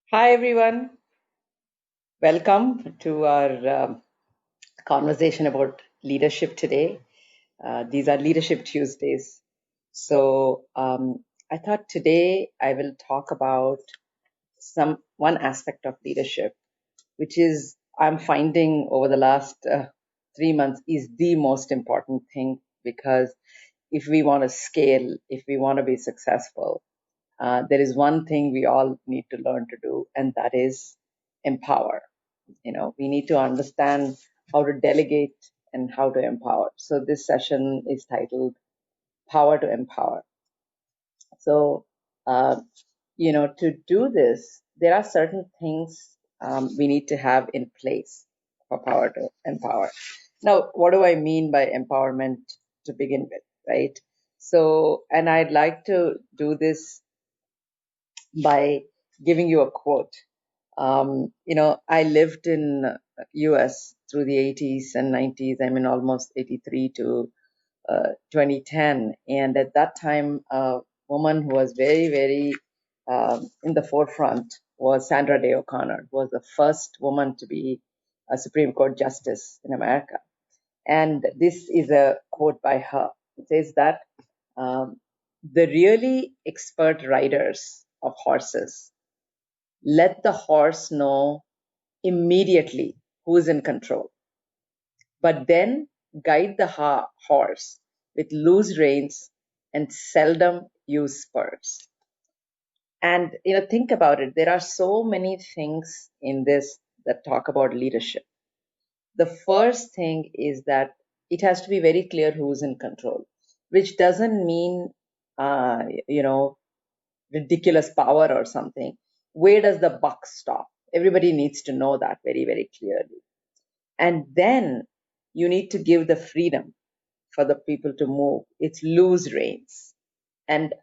Hi, everyone. Welcome to our conversation about leadership today. These are Leadership Tuesdays. So I thought today I will talk about some one aspect of leadership, which is I'm finding over the last 3 months is the most important thing because if we want to scale, if we want to be successful, there is one thing we all need to learn to do, and that is empower. We need to understand how to delegate and how to empower. So this session is titled Power to Empower. So, uh, to do this, there are certain things we need to have in place for power to empower. Now, what do I mean by empowerment to begin with, right? So, and I'd like to do this by giving you a quote. I lived in US through the 80s and 90s. I mean, almost 83 to 2010. And at that time, a woman who was very, very in the forefront was Sandra Day O'Connor, who was the first woman to be a Supreme Court justice in America. And this is a quote by her. It says that um, the really expert riders of horses let the horse know immediately who's in control, but then guide the horse with loose reins and seldom use spurs. And think about it. There are so many things in this that talk about leadership. The first thing is that it has to be very clear who's in control, which doesn't mean, uh, you know, ridiculous power or something. Where does the buck stop? Everybody needs to know that very, very clearly. And then you need to give the freedom for the people to move. It's loose reins and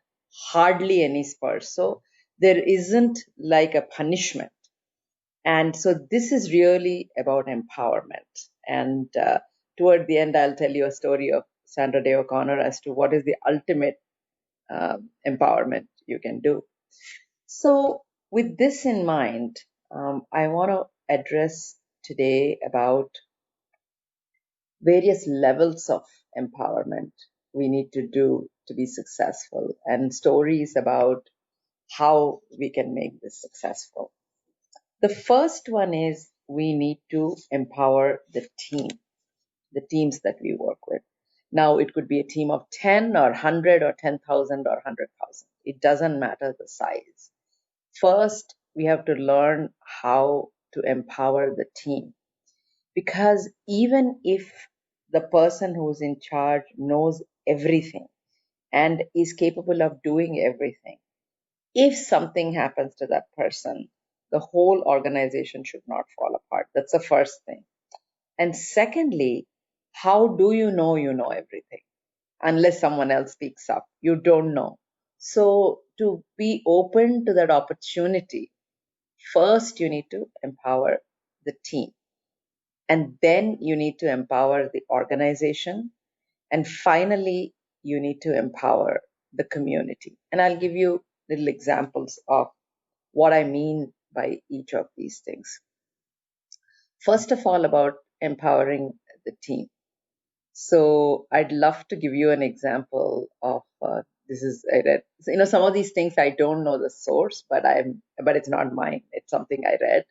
hardly any spurs. So there isn't like a punishment. And so this is really about empowerment. And toward the end, I'll tell you a story of Sandra Day O'Connor as to what is the ultimate empowerment you can do. So, with this in mind, I want to address today about various levels of empowerment we need to do to be successful and stories about how we can make this successful. The first one is we need to empower the teams that we work with. Now, it could be a team of 10 or 100 or 10,000 or 100,000. It doesn't matter the size. First, we have to learn how to empower the team because even if the person who's in charge knows everything and is capable of doing everything, if something happens to that person, the whole organization should not fall apart. That's the first thing. And secondly, how do you know everything? Unless someone else speaks up, you don't know. So, to be open to that opportunity, first you need to empower the team, and then you need to empower the organization, and finally you need to empower the community. And I'll give you little examples of what I mean by each of these things. First of all, about empowering the team. So I'd love to give you an example of this is I read. So, some of these things I don't know the source, but it's not mine. It's something I read.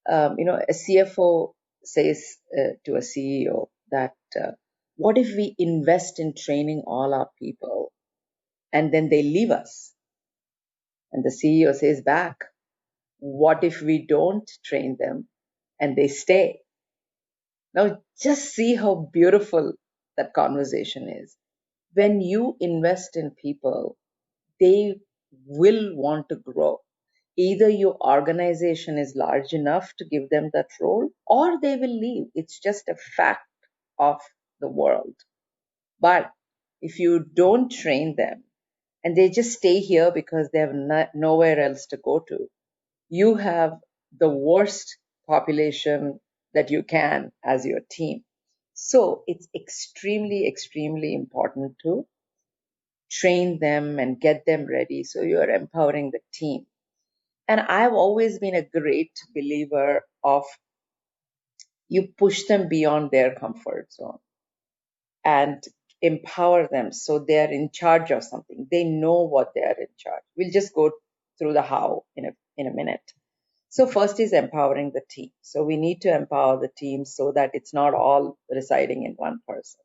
A CFO says to a CEO that what if we invest in training all our people and then they leave us? And the CEO says back, what if we don't train them and they stay? Now, just see how beautiful that conversation is. When you invest in people, they will want to grow. Either your organization is large enough to give them that role or they will leave. It's just a fact of the world. But if you don't train them and they just stay here because they have nowhere else to go to, you have the worst population that you can as your team. So it's extremely, extremely important to train them and get them ready so you're empowering the team. And I've always been a great believer of you push them beyond their comfort zone and empower them so they're in charge of something. They know what they are in charge. We'll just go through the how in a minute. So first is empowering the team. So we need to empower the team so that it's not all residing in one person.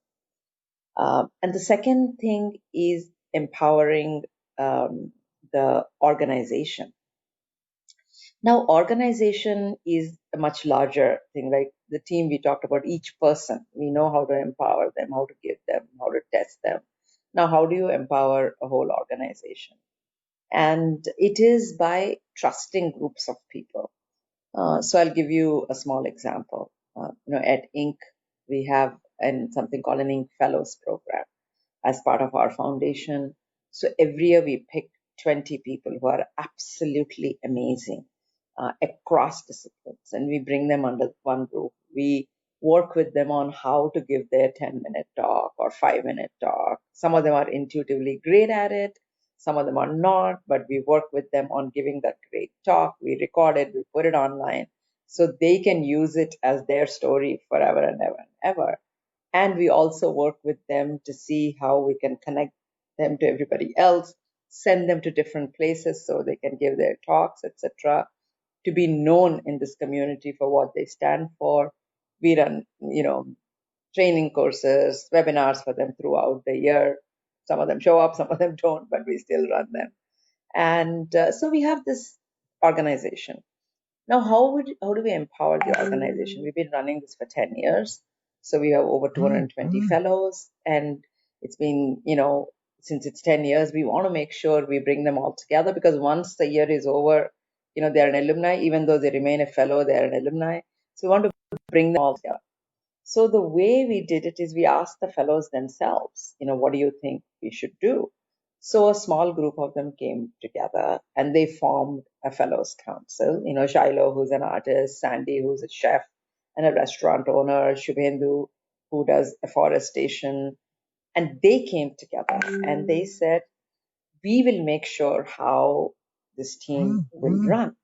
And the second thing is empowering the organization. Now, organization is a much larger thing, right? The team we talked about, each person, we know how to empower them, how to give them, how to test them. Now, how do you empower a whole organization? And it is by trusting groups of people. So I'll give you a small example. At Inc., we have something called an Inc. Fellows program as part of our foundation. So every year we pick 20 people who are absolutely amazing across disciplines, and we bring them under one roof. We work with them on how to give their 10-minute talk or 5-minute talk. Some of them are intuitively great at it, some of them are not, but we work with them on giving that great talk. We record it, we put it online so they can use it as their story forever and ever and ever. And we also work with them to see how we can connect them to everybody else, send them to different places so they can give their talks, etc., to be known in this community for what they stand for. We run, training courses, webinars for them throughout the year. Some of them show up, some of them don't, but we still run them. And so we have this organization. Now, how do we empower the organization? We've been running this for 10 years. So we have over 220 fellows. And it's been, since it's 10 years, we want to make sure we bring them all together, because once the year is over, they're an alumni. Even though they remain a fellow, they're an alumni. So we want to bring them all together. So the way we did it is we asked the fellows themselves, what do you think we should do? So a small group of them came together and they formed a fellows council. Shiloh, who's an artist, Sandy, who's a chef and a restaurant owner, Shubhendu, who does afforestation. And they came together and they said, we will make sure how this team will run.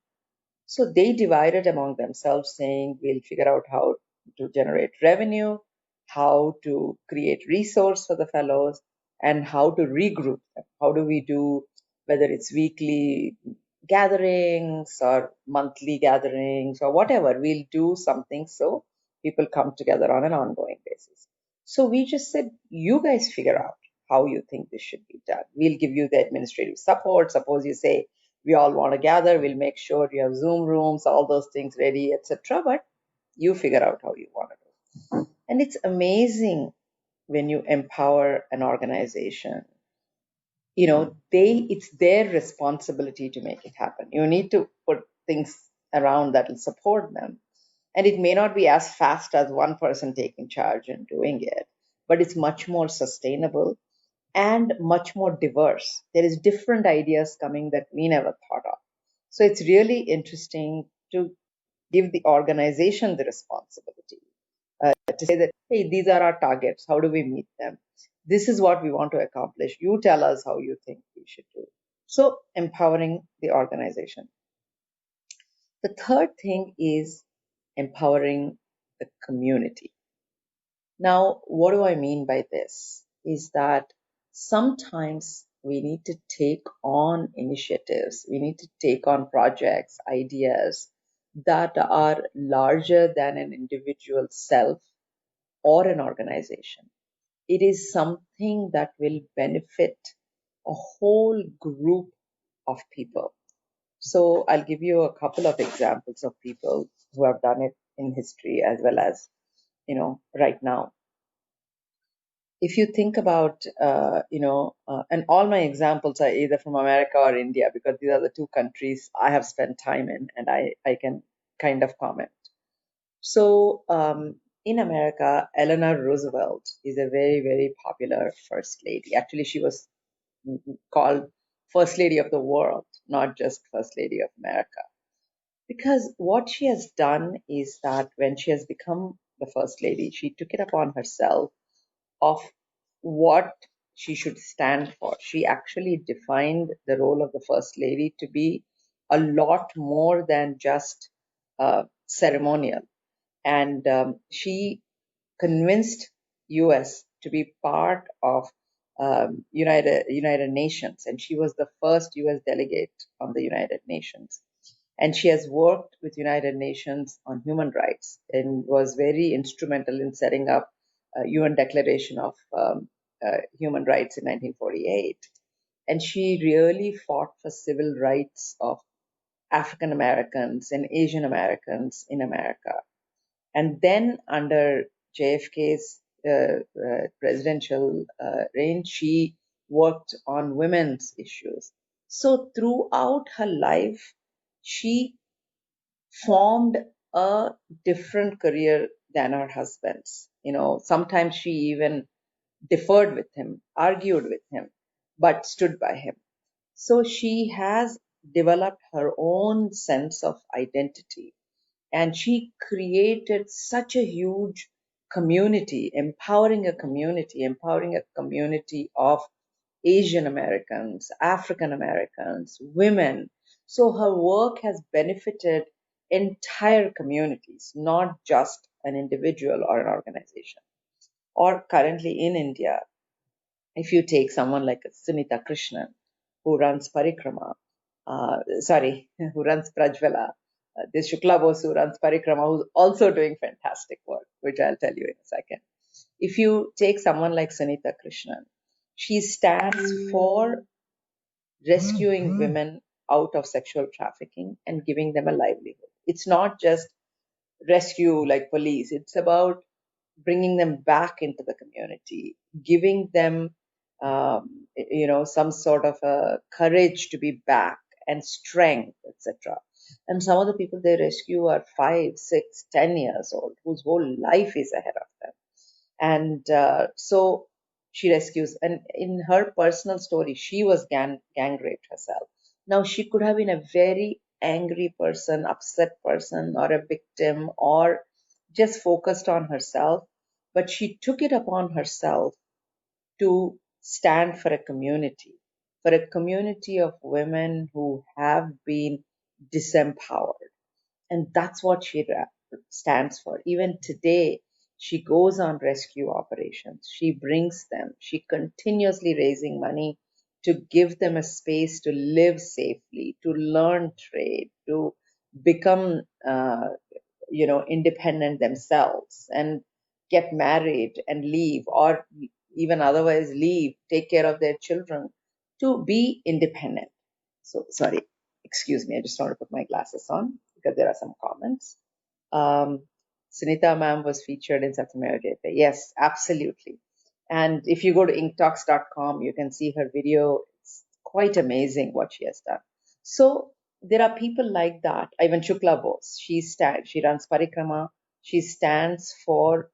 So they divided among themselves, saying, we'll figure out how to generate revenue, how to create resource for the fellows, and how to regroup them. How do we do, whether it's weekly gatherings or monthly gatherings or whatever, we'll do something so people come together on an ongoing basis. So we just said, you guys figure out how you think this should be done. We'll give you the administrative support. Suppose you say, we all want to gather, we'll make sure you have Zoom rooms, all those things ready, etc. But you figure out how you want to do. And it's amazing when you empower an organization. It's their responsibility to make it happen. You need to put things around that will support them. And it may not be as fast as one person taking charge and doing it, but it's much more sustainable and much more diverse. There is different ideas coming that we never thought of. So it's really interesting to give the organization the responsibility to say that, hey, these are our targets. How do we meet them? This is what we want to accomplish. You tell us how you think we should do it. So empowering the organization. The third thing is empowering the community. Now, what do I mean by this? Is that sometimes we need to take on initiatives, we need to take on projects, ideas that are larger than an individual self or an organization. It is something that will benefit a whole group of people. So I'll give you a couple of examples of people who have done it in history as well as, right now. If you think about, and all my examples are either from America or India, because these are the two countries I have spent time in and I can kind of comment. So in America, Eleanor Roosevelt is a very, very popular first lady. Actually, she was called First Lady of the World, not just First Lady of America. Because what she has done is that when she has become the First Lady, she took it upon herself of what she should stand for. She actually defined the role of the First Lady to be a lot more than just ceremonial. And she convinced US to be part of United Nations, and she was the first US delegate on the United Nations. And she has worked with United Nations on human rights and was very instrumental in setting up UN Declaration of Human Rights in 1948. And she really fought for civil rights of African Americans and Asian Americans in America. And then under JFK's presidential reign, she worked on women's issues. So throughout her life, she formed a different career than her husband's. Sometimes she even differed with him, argued with him, but stood by him. So she has developed her own sense of identity, and she created such a huge community, empowering a community of Asian Americans, African Americans, women. So her work has benefited entire communities, not just an individual or an organization. Or currently in India, if you take someone like Sunita Krishnan, who runs Parikrama, who runs Prajvala, this Shukla Bose who runs Parikrama, who's also doing fantastic work, which I'll tell you in a second. If you take someone like Sunita Krishnan, she stands for rescuing women out of sexual trafficking and giving them a livelihood. It's not just rescue like police, it's about bringing them back into the community, giving them, some sort of a courage to be back and strength, etc. And some of the people they rescue are 5, 6, 10 years old, whose whole life is ahead of them. And so she rescues. And in her personal story, she was gang raped herself. Now, she could have been a very angry person, upset person, or a victim, or just focused on herself. But she took it upon herself to stand for a community of women who have been disempowered. And that's what she stands for. Even today, she goes on rescue operations. She brings them. She continuously raising money to give them a space to live safely, to learn trade, to become, independent themselves and get married and leave, or even otherwise leave, take care of their children, to be independent. So, sorry, excuse me, I just want to put my glasses on because there are some comments. Um, Sunita ma'am was featured in Satyameva Jayate. Yes, absolutely. And if you go to inktalks.com, you can see her video. It's quite amazing what she has done. So there are people like that. Even Shukla Bose, she runs Parikrama. She stands for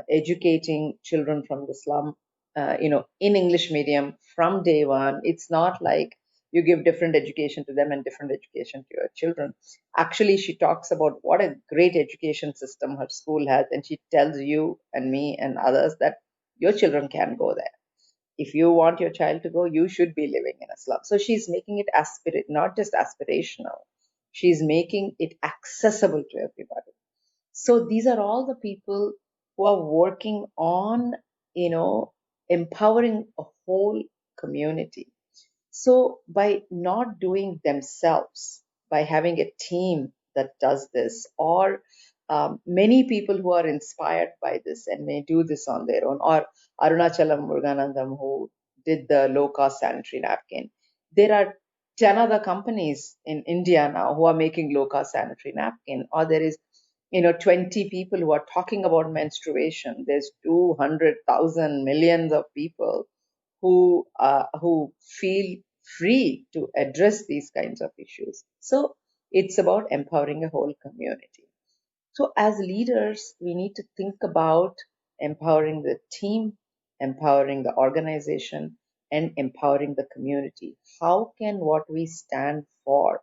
educating children from the slum, in English medium from day one. It's not like you give different education to them and different education to your children. Actually, she talks about what a great education system her school has, and she tells you and me and others that your children can go there. If you want your child to go, you should be living in a slum. So she's making it not just aspirational, she's making it accessible to everybody. So these are all the people who are working on, empowering a whole community. So by not doing themselves, by having a team that does this, or many people who are inspired by this and may do this on their own, or Arunachalam Muruganandam who did the low cost sanitary napkin. There are 10 other companies in India now who are making low cost sanitary napkin, or there is 20 people who are talking about menstruation. There's 200,000 millions of people who feel free to address these kinds of issues. So it's about empowering a whole community. So as leaders, we need to think about empowering the team, empowering the organization, and empowering the community. How can what we stand for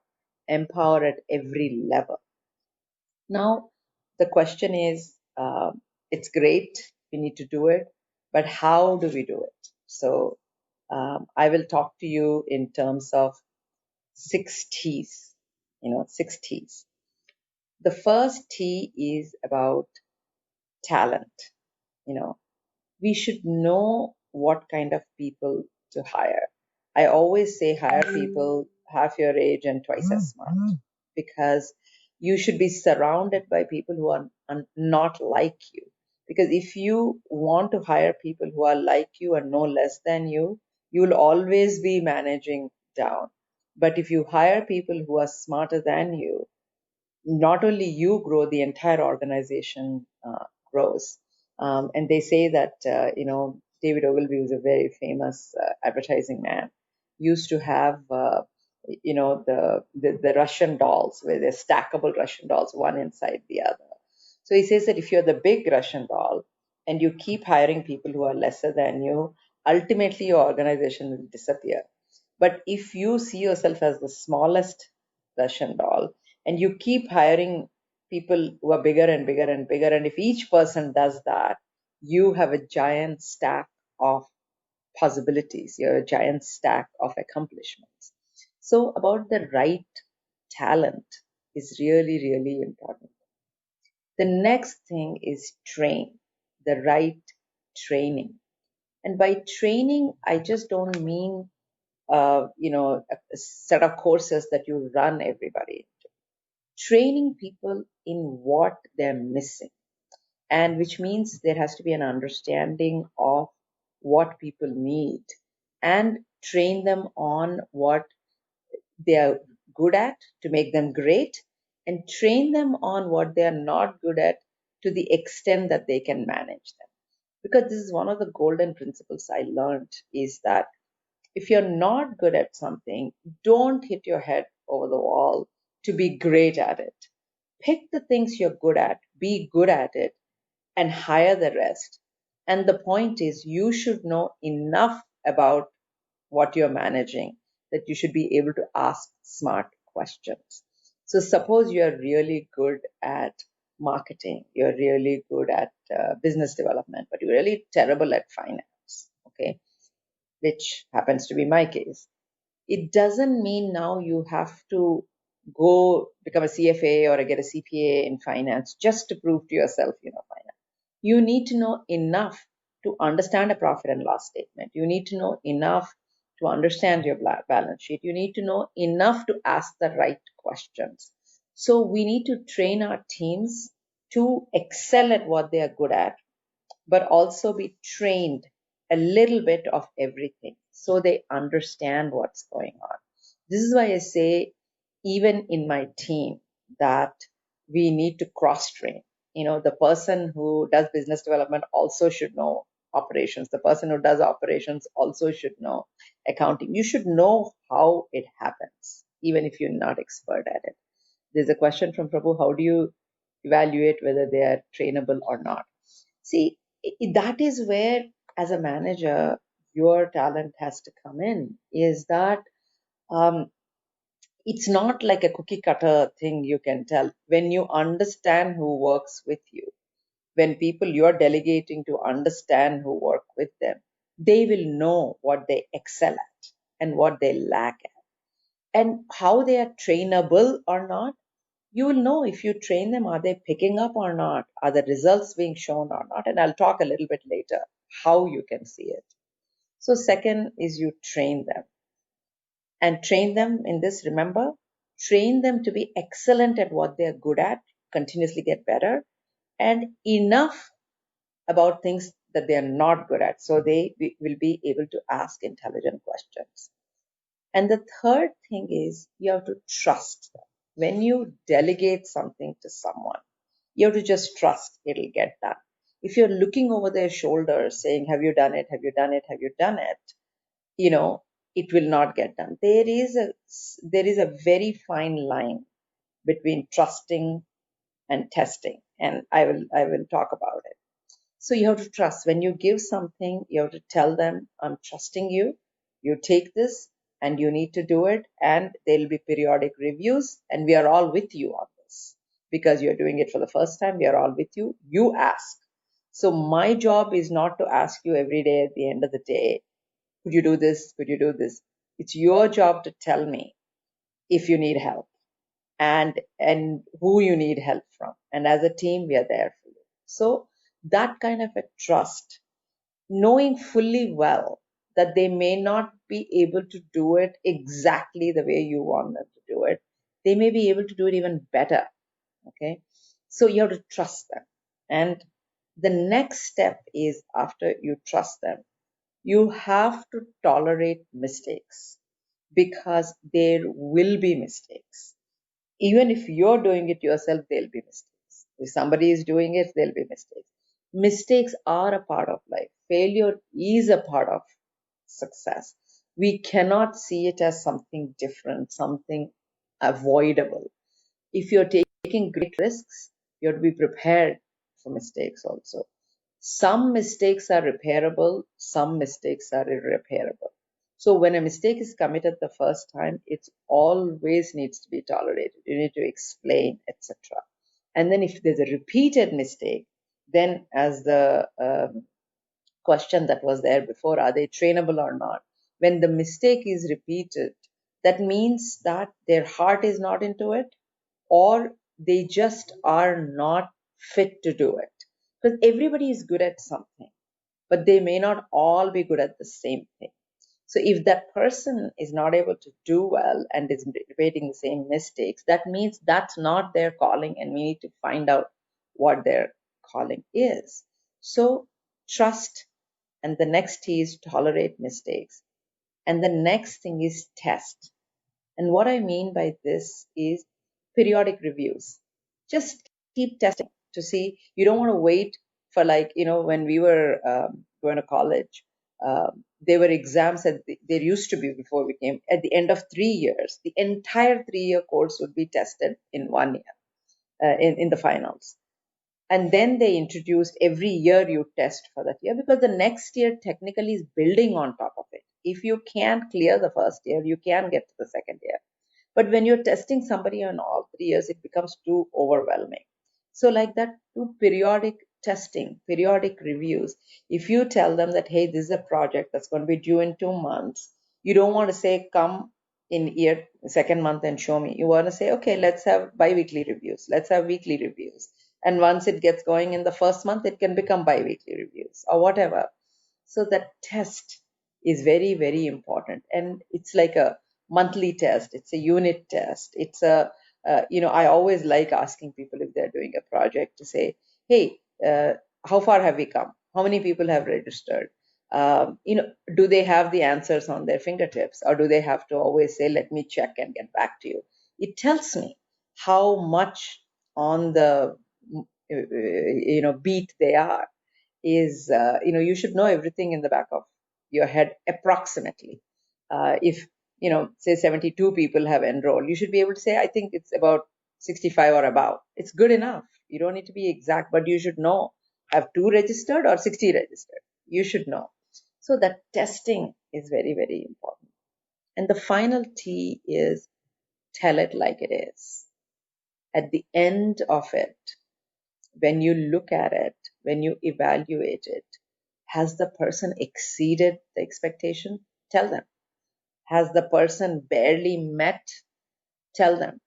empower at every level? Now, the question is, it's great, we need to do it, but how do we do it? So I will talk to you in terms of 6 T's. six T's. The first T is about talent. You know, we should know what kind of people to hire. I always say hire people half your age and twice as smart, because you should be surrounded by people who are not like you. Because if you want to hire people who are like you and no less than you, you'll always be managing down. But if you hire people who are smarter than you, not only you grow, the entire organization grows. And they say that, David Ogilvy was a very famous advertising man, used to have, the Russian dolls, where they're stackable Russian dolls, one inside the other. So he says that if you're the big Russian doll and you keep hiring people who are lesser than you, ultimately your organization will disappear. But if you see yourself as the smallest Russian doll and you keep hiring people who are bigger and bigger and bigger, and if each person does that, you have a giant stack of possibilities, you have a giant stack of accomplishments. So, about the right talent is really, really important. The next thing is train, the right training. And by training, I just don't mean a set of courses that you run everybody. Training people in what they're missing, and which means there has to be an understanding of what people need, and train them on what they are good at to make them great, and train them on what they are not good at to the extent that they can manage them. Because this is one of the golden principles I learned, is that if you're not good at something, don't hit your head over the wall to be great at it. Pick the things you're good at, be good at it, and hire the rest. And the point is, you should know enough about what you're managing that you should be able to ask smart questions. So, suppose you're really good at marketing, you're really good at business development, but you're really terrible at finance, okay, which happens to be my case. It doesn't mean now you have to go become a CFA or get a CPA in finance just to prove to yourself you know finance. You need to know enough to understand a profit and loss statement. You need to know enough to understand your balance sheet. You need to know enough to ask the right questions. So we need to train our teams to excel at what they are good at, but also be trained a little bit of everything so they understand what's going on. This is why I say, even in my team, that we need to cross train. The person who does business development also should know operations. The person who does operations also should know accounting. You should know how it happens, even if you're not expert at it. There's a question from Prabhu: how do you evaluate whether they are trainable or not? See, that is where, as a manager, your talent has to come in. Is that um, it's not like a cookie cutter thing you can tell. When you understand who works with you, when people you're delegating to understand who work with them, they will know what they excel at and what they lack at, and how they are trainable or not. You will know if you train them, are they picking up or not? Are the results being shown or not? And I'll talk a little bit later how you can see it. So, second is you train them. And train them in this, remember, train them to be excellent at what they're good at, continuously get better, and enough about things that they are not good at. So they will be able to ask intelligent questions. And the third thing is you have to trust them. When you delegate something to someone, you have to just trust it'll get done. If you're looking over their shoulders saying, have you done it? Have you done it? Have you done it? You know, it will not get done. There is a very fine line between trusting and testing. And I will talk about it. So you have to trust. When you give something, you have to tell them, I'm trusting you. You take this and you need to do it. And there'll be periodic reviews. And we are all with you on this because you're doing it for the first time. We are all with you. You ask. So my job is not to ask you every day at the end of the day, could you do this? Could you do this? It's your job to tell me if you need help. and who you need help from. And as a team, we are there for you. So that kind of a trust, knowing fully well that they may not be able to do it exactly the way you want them to do it. They may be able to do it even better. Okay. So you have to trust them. And the next step is, after you trust them, you have to tolerate mistakes, because there will be mistakes. Even if you're doing it yourself, there'll be mistakes. If somebody is doing it, there'll be mistakes. Mistakes are a part of life. Failure is a part of success. We cannot see it as something different, something avoidable. If you're taking great risks, you have to be prepared for mistakes also. Some mistakes are repairable, some mistakes are irreparable. So when a mistake is committed the first time, it always needs to be tolerated. You need to explain, etc. And then if there's a repeated mistake, then as the question that was there before, are they trainable or not? When the mistake is repeated, that means that their heart is not into it, or they just are not fit to do it. Because everybody is good at something, but they may not all be good at the same thing. So if that person is not able to do well and is repeating the same mistakes, that means that's not their calling, and we need to find out what their calling is. So trust, and the next T is tolerate mistakes. And the next thing is test. And what I mean by this is periodic reviews. Just keep testing to see. You don't want to wait for, like, when we were going to college, there were exams that there used to be before we came. At the end of 3 years, the entire 3-year course would be tested in 1 year, in the finals. And then they introduced every year you test for that year, because the next year technically is building on top of it. If you can't clear the first year, you can get to the second year. But when you're testing somebody on all 3 years, it becomes too overwhelming. So, like that, do periodic testing, periodic reviews. If you tell them that, hey, this is a project that's going to be due in 2 months, you don't want to say, come in year second month and show me. You want to say, okay, let's have bi-weekly reviews, let's have weekly reviews. And once it gets going in the first month, it can become bi-weekly reviews or whatever. So that test is very, very important. And it's like a monthly test, it's a unit test, it's I always like asking people, if they're doing a project, to say, hey, how far have we come? How many people have registered? Do they have the answers on their fingertips, or do they have to always say, let me check and get back to you? It tells me how much on the beat they are. You should know everything in the back of your head approximately. If say 72 people have enrolled, you should be able to say, I think it's about 65 or above. It's good enough. You don't need to be exact, but you should know, have 2 registered or 60 registered. You should know. So that testing is very, very important. And the final T is tell it like it is. At the end of it, when you look at it, when you evaluate it, has the person exceeded the expectation? Tell them. Has the person barely met? Tell them.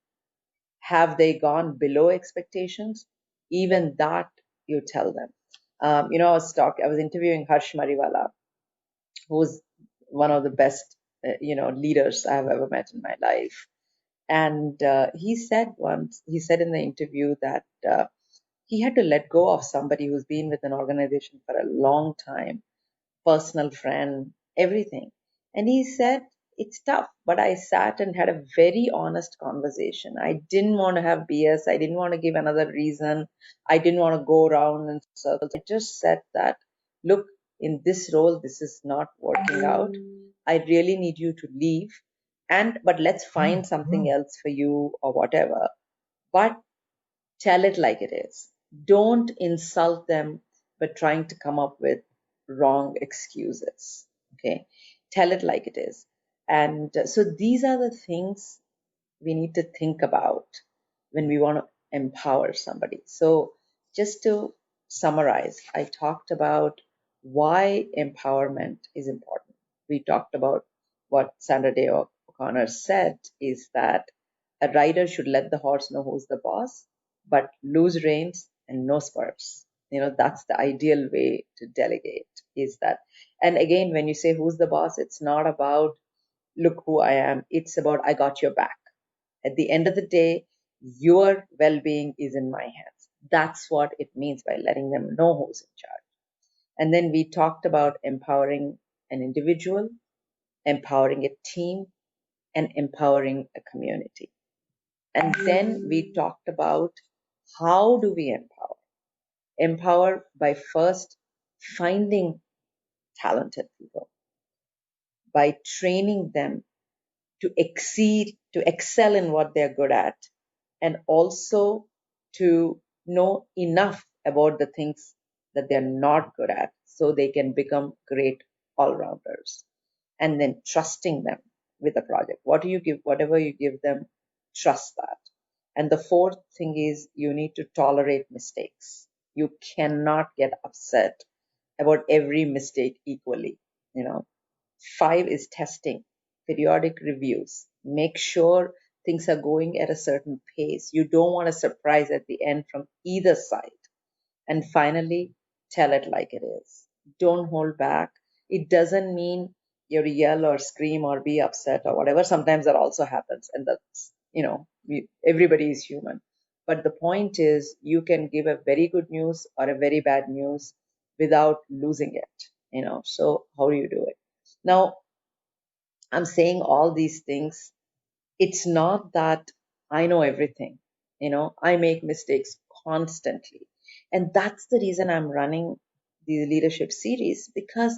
Have they gone below expectations? Even that you tell them. I was interviewing Harsh Mariwala, who's one of the best, leaders I have ever met in my life. And he said in the interview that he had to let go of somebody who's been with an organization for a long time, personal friend, everything. And he said, it's tough, but I sat and had a very honest conversation. I didn't want to have BS. I didn't want to give another reason. I didn't want to go around in circles. I just said that, look, in this role, this is not working out. I really need you to leave. But let's find something else for you or whatever. But tell it like it is. Don't insult them by trying to come up with wrong excuses. Okay. Tell it like it is. And so these are the things we need to think about when we want to empower somebody. So just to summarize, I talked about why empowerment is important. We talked about what Sandra Day O'Connor said, is that A rider should let the horse know who's the boss, but loose reins and no spurs. That's the ideal way to delegate, is that. And again, when you say who's the boss, it's not about look who I am. It's about I got your back. At the end of the day, your well being is in my hands. That's what it means by letting them know who's in charge. And then we talked about empowering an individual, empowering a team, and empowering a community. And then we talked about how do we empower? Empower by first finding talented people, by training them to exceed, to excel in what they're good at, and also to know enough about the things that they're not good at so they can become great all rounders. And then trusting them with a project. What do you give? Whatever you give them, trust that. And the fourth thing is you need to tolerate mistakes. You cannot get upset about every mistake equally. You know, Five is testing, periodic reviews. Make sure things are going at a certain pace. You don't want a surprise at the end from either side. And finally, tell it like it is. Don't hold back. It doesn't mean you yell or scream or be upset or whatever. Sometimes that also happens, and everybody is human. But the point is, you can give a very good news or a very bad news without losing it. So how do you do it? Now, I'm saying all these things. It's not that I know everything. I make mistakes constantly. And that's the reason I'm running the leadership series, because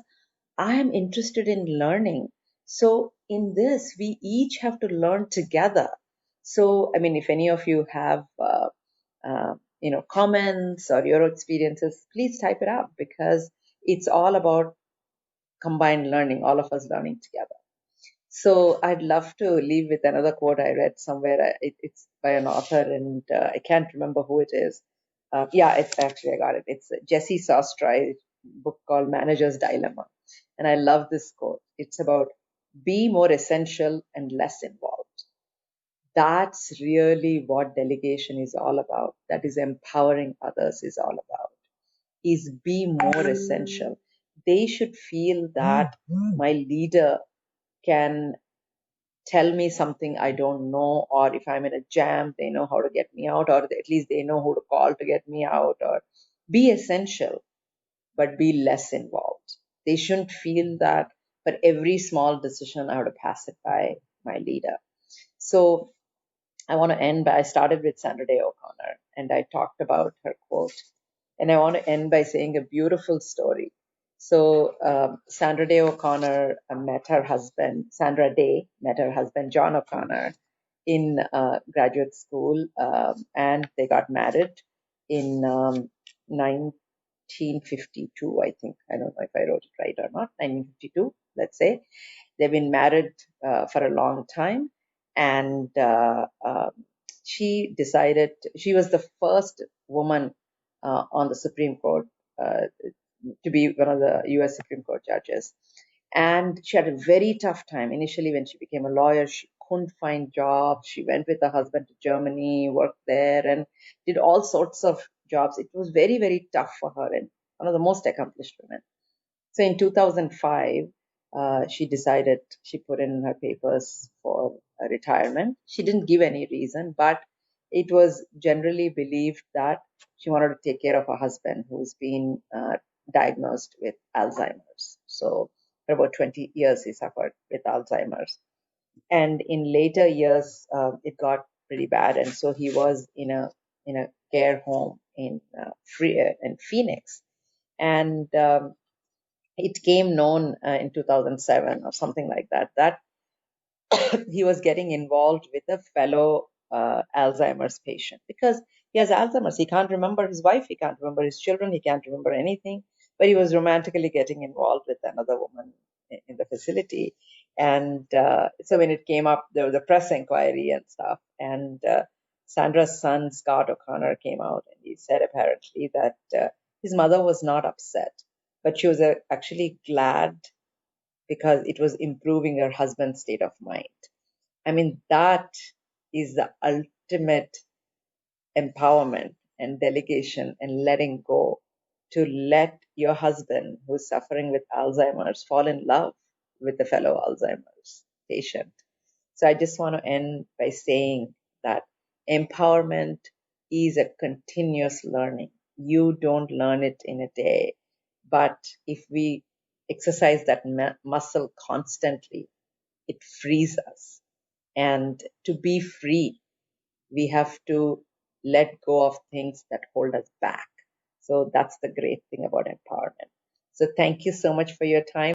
I am interested in learning. So in this, we each have to learn together. So, I mean, if any of you have, comments or your experiences, please type it up, because it's all about combined learning, all of us learning together. So I'd love to leave with another quote I read somewhere. It's by an author, and I can't remember who it is. Yeah, it's actually, I got it. It's Jesse Sastry's book called Manager's Dilemma. And I love this quote. It's about be more essential and less involved. That's really what delegation is all about. That is empowering others is all about. Is be more essential. They should feel that my leader can tell me something I don't know, or if I'm in a jam, they know how to get me out, or at least they know who to call to get me out, or be essential, but be less involved. They shouldn't feel that, but every small decision I have to pacify my leader. So I want to end by, I started with Sandra Day O'Connor and I talked about her quote. And I want to end by saying a beautiful story. So Sandra Day O'Connor met her husband, Sandra Day met her husband, John O'Connor, in graduate school, and they got married in 1952, I think. I don't know if I wrote it right or not, 1952, let's say. They've been married for a long time, and she decided she was the first woman on the Supreme Court to be one of the U.S. Supreme Court judges. And she had a very tough time initially when she became a lawyer. She couldn't find jobs. She went with her husband to Germany, worked there, and did all sorts of jobs. It was very, very tough for her, and one of the most accomplished women. So in 2005, she decided, she put in her papers for a retirement. She didn't give any reason, but it was generally believed that she wanted to take care of her husband, who's been diagnosed with Alzheimer's. So for about 20 years, he suffered with Alzheimer's. And in later years, it got pretty bad. And so he was in a care home in Phoenix. And it came known in 2007 or something like that, that he was getting involved with a fellow Alzheimer's patient, because he has Alzheimer's. He can't remember his wife, he can't remember his children, he can't remember anything, but he was romantically getting involved with another woman in the facility. And so when it came up, there was a press inquiry and stuff. And Sandra's son, Scott O'Connor, came out and he said apparently that his mother was not upset, but she was actually glad because it was improving her husband's state of mind. I mean, that is the ultimate empowerment and delegation and letting go, to let your husband who's suffering with Alzheimer's fall in love with a fellow Alzheimer's patient. So I just want to end by saying that empowerment is a continuous learning. You don't learn it in a day, but if we exercise that muscle constantly, it frees us. And to be free, we have to let go of things that hold us back. So that's the great thing about empowerment. So thank you so much for your time.